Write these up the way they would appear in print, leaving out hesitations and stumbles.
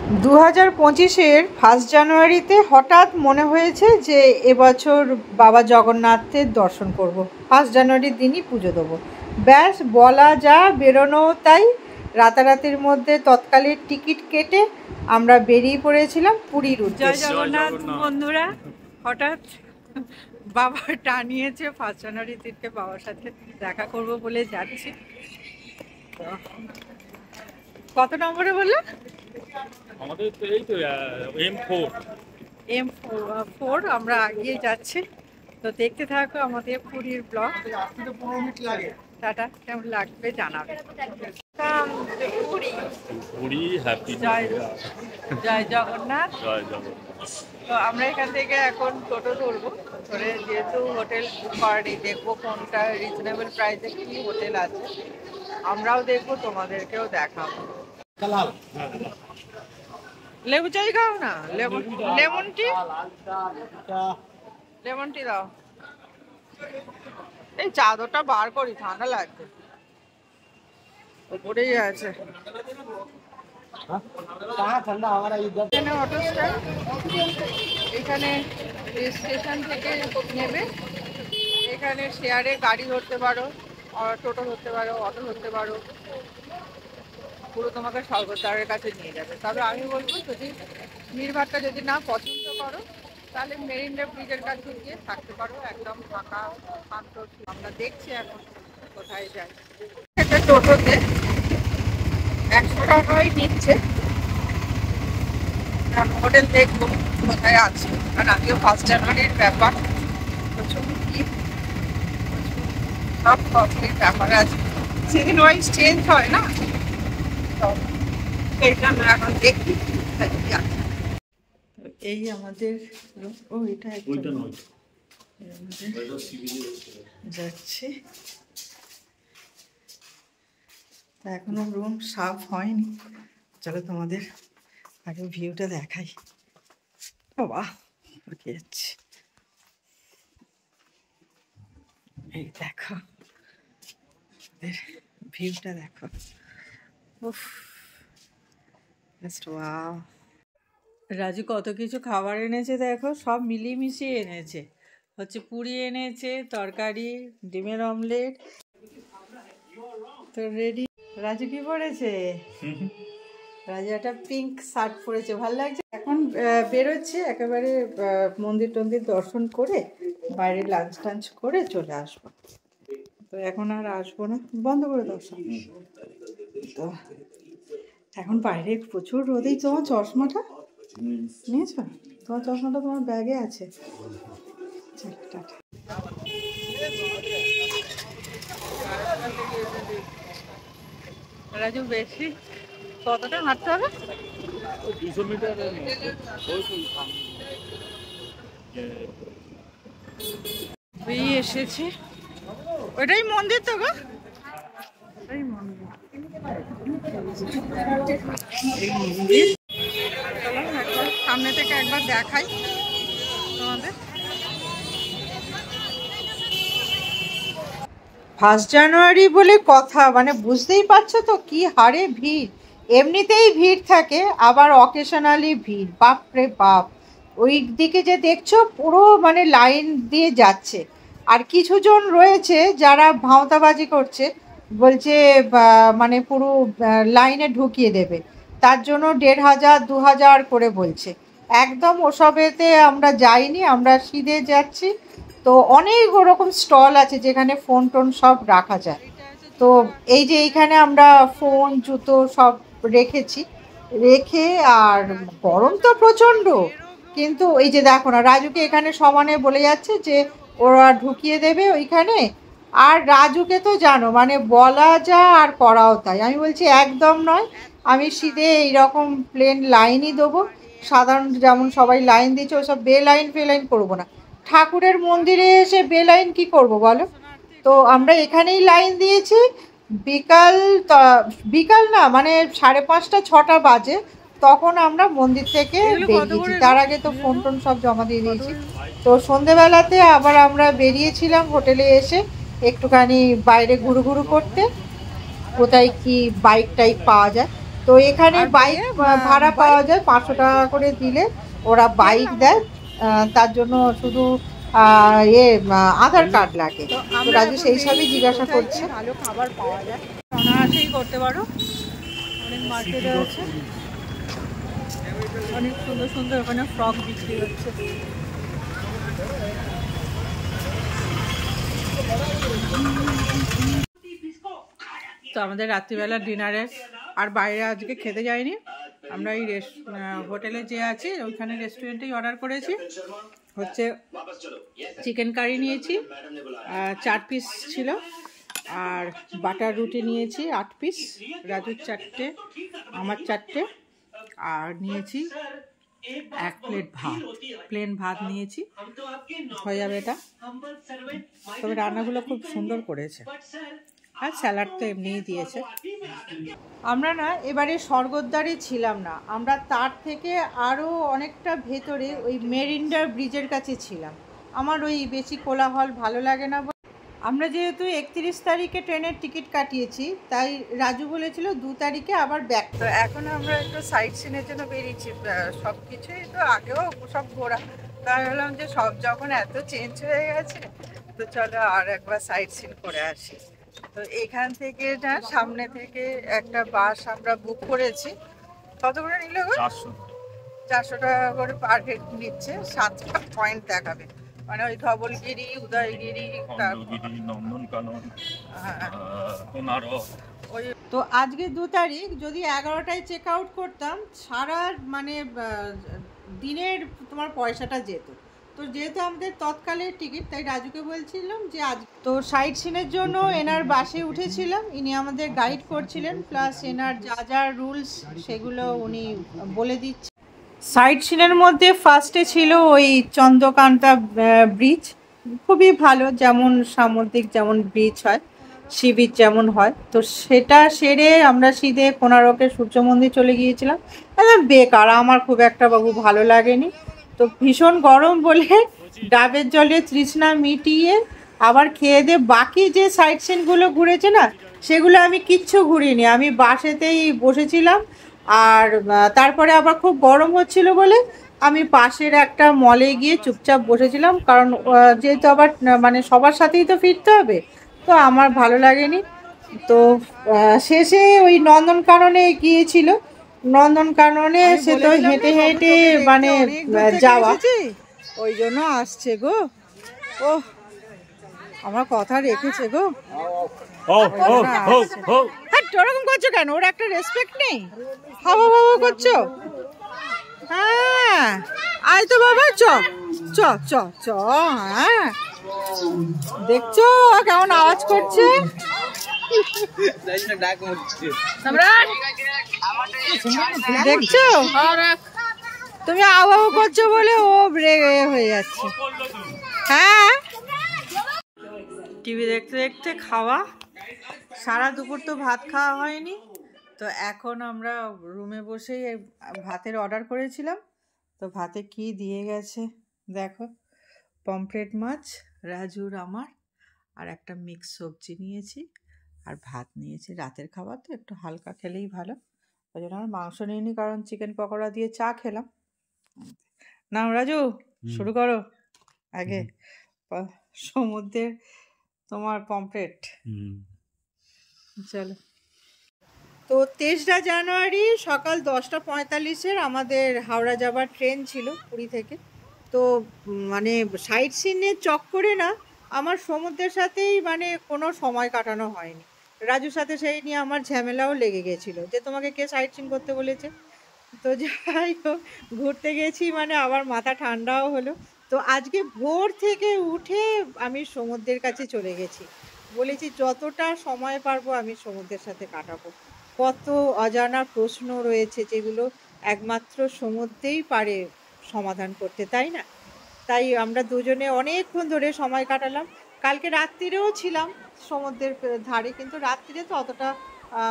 2025-এর 1 জানুয়ারিতে হঠাৎ মনে হয়েছে যে এবছর বাবা জগন্নাথের দর্শন করব। 1 জানুয়ারির দিনই পুজো দেবো, ব্যাস বলা যা, বেরোনো তাই। রাতারাতির মধ্যে তৎকালীন টিকিট কেটে আমরা বেরিয়ে পড়েছিলাম পুরীর উদ্দেশ্যে। জয় জগন্নাথ বন্ধুরা, হঠাৎ বাবা টানিয়েছে 1 জানুয়ারি দিনকে বাবার সাথে দেখা করব বলে যাচ্ছি। কত নম্বরে বললো? আমাদের তো এই তো M4 আমরা এগিয়ে যাচ্ছি, তো দেখতে থাকো আমাদের পুরীর ব্লগ। টাটা, কেমন লাগবে জানাবে। জয় জগন্নাথ। তো আমরা এখান থেকে এখন টোটো ধরবো, ধরে যেহেতু হোটেল বুক করানি, দেখবো কোনটা রিজনেবল প্রাইসে কি হোটেল আছে, আমরাও দেখবো, তোমাদেরকেও দেখাবো। লেবু চাই খাও না? লেমন টি দাও। এই চাদরটা বার করি, ঠান্ডা লাগছে, উপরেই আছে। অটো স্ট্যান্ড, এখানে স্টেশন থেকে নেবে, এখানে শেয়ারে গাড়ি ধরতে পারো, টোটো ধরতে পারো, অটো ধরতে পারো, পুরো তোমাকে স্বর্গদ্বারের কাছে নিয়ে যাবে। তবে আমি বলবো, যদি ভিড়ভাড়টা যদি না পছন্দ করো, তাহলে মেরিন ড্রাইভ ব্রিজের কাছে গিয়ে থাকতে পারো, একদম ফাঁকা শান্ত। আমরা দেখছি এখন কোথায় যাই। একটা টোটোতে 100 টাকাই নিচ্ছে। হোটেল দেখবো কোথায় আছে, কারণ আমিও 1 জানুয়ারির ব্যাপার, প্রচুর ভিড়, সব কস্টলির ব্যাপার আছে, সিজন ওয়াইজ চেঞ্জ হয় না, তো এইটা আমরা এখন দেখি। এই আমাদের যাচ্ছি, এখনো রুম সাফ হয়নি। চলো তোমাদের আগে ভিউটা দেখাই। বাবা যাচ্ছি, এই দেখো ভিউটা দেখো। উফ, ওয়াও। রাজু কত কিছু খাবার এনেছে দেখো, সব মিলিয়ে মিশিয়ে এনেছে। হচ্ছে পুরি এনেছে, তরকারি, ডিমের অমলেট। তো রেডি। রাজু কি পরেছে? রাজু একটা পিঙ্ক শার্ট পরেছে, ভালো লাগছে। এখন বেরোচ্ছে, একেবারে মন্দির টন্দির দর্শন করে বাইরে লাঞ্চ টাঞ্চ করে চলে আসবো। তো এখন আর আসবো না, বন্ধ করে দর্শন। তো এখন বাইরে প্রচুর রোদেই। তোমার চশমাটা নিয়েছো? তোমার চশমাটা তোমার ব্যাগে আছে। চলো টাটা। রাজু বেশি কতটা হাঁটতে হবে? 200 মিটার। এসেছি, ওটাই মন্দির তো গো, ওটাই মন্দির। এই মন্দির, চলো একবার সামনে থেকে একবার দেখাই তোমাদের। 1 জানুয়ারি বলে কথা, মানে বুঝতেই পারছো তো কি হারে ভিড়। এমনিতেই ভিড় থাকে, আবার অকেশনালি ভিড়, বাপরে বাপ। ওই দিকে যে দেখছো পুরো মানে লাইন দিয়ে যাচ্ছে, আর কিছুজন রয়েছে যারা ভাঁওতাবাজি করছে, বলছে মানে পুরো লাইনে ঢুকিয়ে দেবে, তার জন্য 1500 2000 করে বলছে। একদম ওসবেতে আমরা যাইনি, আমরা সিধে যাচ্ছি। তো অনেক ওরকম স্টল আছে যেখানে ফোন টোন সব রাখা যায়। তো এই যে এইখানে আমরা ফোন জুতো সব রেখেছি, রেখে, আর গরম তো প্রচণ্ড, কিন্তু এই যে দেখো না, রাজুকে এখানে সমানে বলে যাচ্ছে যে ওরা ঢুকিয়ে দেবে ওইখানে। আর রাজুকে তো জানো, মানে বলা যা আর করাও তাই। আমি বলছি একদম নয়, আমি সিধে এইরকম প্লেন লাইনই দেবো, সাধারণ যেমন সবাই লাইন দিচ্ছে ওসব বে লাইন ফে লাইন করবো না। ঠাকুরের মন্দিরে এসে বে লাইন কী করবো বলো? তো আমরা এখানেই লাইন দিয়েছি। বিকাল না, মানে 5:30 6টা বাজে, তখন আমরা মন্দির থেকে বেরিয়েছি। তার আগে তো ফোন টোন সব জমা দিয়ে দিয়েছি। তো সন্ধেবেলাতে আবার আমরা বেরিয়েছিলাম হোটেলে এসে একটুখানি বাইরে ঘুরু ঘুরু করতে, কোথায় কি বাইক টাইক পাওয়া যায়। তো এখানে বাইক ভাড়া পাওয়া যায় 500 টাকা করে দিলে ওরা বাইক দেয়, তার জন্য শুধু আধার কার্ড লাগে। তো রাজু সেই হিসাবেই জিজ্ঞাসা করছে। ভালো খাবার পাওয়া যায়, অনায়াসেই করতে পারো। অনেক মার্কেট আছে, অনেক সুন্দর সুন্দর ওখানে ফ্রক বিক্রি হচ্ছে। তো আমাদের রাত্রিবেলা ডিনারে আর বাইরে আজকে খেতে যাইনি, আমরা এই হোটেলে যে আছি ওইখানে রেস্টুরেন্টেই অর্ডার করেছি। হচ্ছে চিকেন কারি নিয়েছি 4 পিস ছিল, আর বাটার রুটি নিয়েছি 8 পিস, রাজুর 4টে, আমার 4টে, আর নিয়েছি 1 প্লেট ভাত, প্লেন ভাত নিয়েছি, হয়ে যাবে এটা। তবে রান্নাগুলো খুব সুন্দর করেছে, আর স্যালাড তো এমনিই দিয়েছে। আমরা না এবারে স্বর্গদ্বারে ছিলাম না, আমরা তার থেকে আরও অনেকটা ভেতরে ওই মেরিন্ডার ব্রিজের কাছে ছিলাম। আমার ওই বেশি কোলাহল ভালো লাগে না। আমরা যেহেতু 31 তারিখে ট্রেনের টিকিট কাটিয়েছি, তাই রাজু বলেছিল 2 তারিখে আবার ব্যাক। তো এখন আমরা একটু সাইট সিনের জন্য বেরিয়েছি। সব কিছুই তো আগেও সব ঘোরা, তাই বললাম যে সব যখন এত চেঞ্জ হয়ে গেছে তো চলো আর একবার সাইট সিন করে আসি। তো এখান থেকে না সামনে থেকে একটা বাস আমরা বুক করেছি। কত করে নিল? 400 টাকা করে পার হেড নিচ্ছে, 7টা পয়েন্ট দেখাবে, মানে ওই ধবলগিরি, উদয়গিরি, তো আজকে 2 তারিখ, যদি 11টায় চেক আউট করতাম সারা মানে দিনের তোমার পয়সাটা যেত। তো যেহেতু আমাদের তৎকালের টিকিট, তাই রাজুকে বলছিলাম যে আজ তো সাইট সিনের জন্য এনার বাসে উঠেছিলাম, ইনি আমাদের গাইড করছিলেন, প্লাস এনার যা যা রুলস সেগুলো উনি বলে দিচ্ছেন। সাইট সিনের মধ্যে ফার্স্টে ছিল ওই চন্দ্রকান্তা ব্রিজ, খুবই ভালো, যেমন সামুদ্রিক যেমন ব্রিজ হয়, সি বিচ যেমন হয়। তো সেটা সেরে আমরা সিধে কোনারকে সূর্য মন্দির চলে গিয়েছিলাম। একদম বেকার, আমার খুব একটা বাবু ভালো লাগেনি। তো ভীষণ গরম বলে ডাবের জলে তৃষ্ণা মিটিয়ে আবার খেয়ে দিয়ে বাকি যে সাইট সিনগুলো ঘুরেছে না, সেগুলো আমি কিচ্ছু ঘুরিনি, আমি বাসেতেই বসেছিলাম। আর তারপরে আবার খুব গরম হচ্ছিল বলে আমি পাশের একটা মলে গিয়ে চুপচাপ বসেছিলাম, কারণ যেহেতু আবার মানে সবার সাথেই তো ফিরতে হবে, তো আমার ভালো লাগেনি। তো শেষে ওই নন্দনকাননে গিয়েছিল, নন্দনকাননে সে তো হেঁটে হেঁটে মানে যাওয়া, ওই জন্য আসছে গো। ও আমার কথা রেখেছে গো। ওরকম করছো কেন? ওর একটা রেসপেক্ট নেই, হাওয়া হাওয়া করছো। হ্যাঁ আয় তো বাবা, চ চ চ চ। হ্যাঁ দেখছো কেমন আওয়াজ করছে? দেখছো তুমি আওয়াজ করছো বলে ও রেগে হয়ে যাচ্ছে। হ্যাঁ টিভি দেখতে দেখতে খাওয়া, সারা দুপুর তো ভাত খাওয়া হয়নি। তো এখন আমরা রুমে বসেই ভাতের অর্ডার করেছিলাম। তো ভাতে কি দিয়ে গেছে দেখো, পমফ্রেট মাছ রাজুর আমার, আর একটা মিক্স সবজি নিয়েছি, আর ভাত নিয়েছি। রাতের খাবার তো একটু হালকা খেলেই ভালো, ওই জন্য আমার মাংস নিইনি, কারণ চিকেন পকোড়া দিয়ে চা খেলাম। না রাজু শুরু করো আগে, সমুদ্রের তোমার পমফ্রেট। চলো। তো 23 জানুয়ারি সকাল 10:45 আমাদের হাওড়া যাবার ট্রেন ছিল পুরী থেকে। তো মানে সাইট সিনের চক্করে না আমার সমুদ্রের সাথেই মানে কোনো সময় কাটানো হয়নি। রাজুর সাথে সেই নিয়ে আমার ঝামেলাও লেগে গেছিলো যে তোমাকে কে সাইট সিন করতে বলেছে। তো যাই হোক, ঘুরতে গেছি মানে আবার মাথা ঠান্ডাও হলো। তো আজকে ভোর থেকে উঠে আমি সমুদ্রের কাছে চলে গেছি, বলেছি যতটা সময় পারবো আমি সমুদ্রের সাথে কাটাবো। কত অজানা প্রশ্ন রয়েছে যেগুলো একমাত্র সমুদ্রেই পারে সমাধান করতে, তাই না? তাই আমরা দুজনে অনেকক্ষণ ধরে সময় কাটালাম। কালকে রাত্রিরেও ছিলাম সমুদ্রের ধারে, কিন্তু রাত্রিরে তো অতটা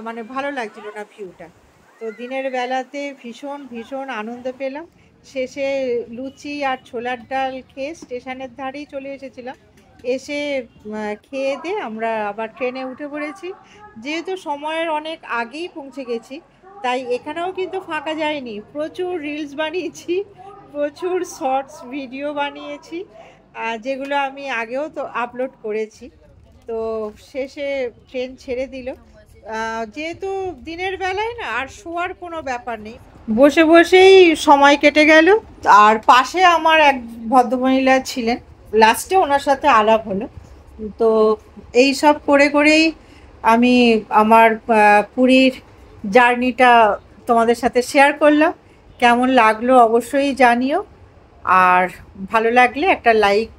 মানে ভালো লাগছিল না ভিউটা। তো দিনের বেলাতে ভীষণ ভীষণ আনন্দ পেলাম। শেষে লুচি আর ছোলার ডাল খেয়ে স্টেশনের ধারেই চলে এসেছিলাম। এসে খেয়ে দিয়ে আমরা আবার ট্রেনে উঠে পড়েছি। যেহেতু সময়ের অনেক আগেই পৌঁছে গেছি, তাই এখানেও কিন্তু ফাঁকা যায়নি, প্রচুর রিলস বানিয়েছি, প্রচুর শর্টস ভিডিও বানিয়েছি, যেগুলো আমি আগেও তো আপলোড করেছি। তো শেষে ট্রেন ছেড়ে দিল, যেহেতু দিনের বেলায় না আর শোয়ার কোনো ব্যাপার নেই, বসে বসেই সময় কেটে গেল। আর পাশে আমার এক ভদ্রমহিলা ছিলেন, লাস্টে ওনার সাথে আলাপ হলো। তো এই সব করে করেই আমি আমার পুরীর জার্নিটা তোমাদের সাথে শেয়ার করলাম। কেমন লাগলো অবশ্যই জানিও, আর ভালো লাগলে একটা লাইক,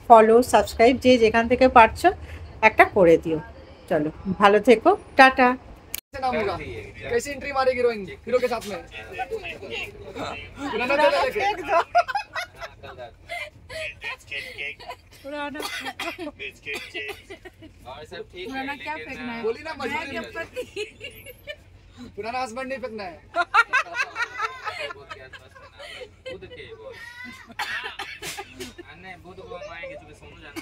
ফলো, সাবস্ক্রাইব যে যেখান থেকে পারছো একটা করে দিও। চলো, ভালো থেকো, টাটা। से नाम होगा कैसी एंट्री मारेगी हीरोइन हीरो के साथ में पुराना चला लेके पुराना क्या फेंकना है? बोली ना मैं मजबूरी क्या में। पति? पुराना हस्बैंड नहीं फेंकना है बुध के बोल अन्य बुध को आएंगे जो समझ आना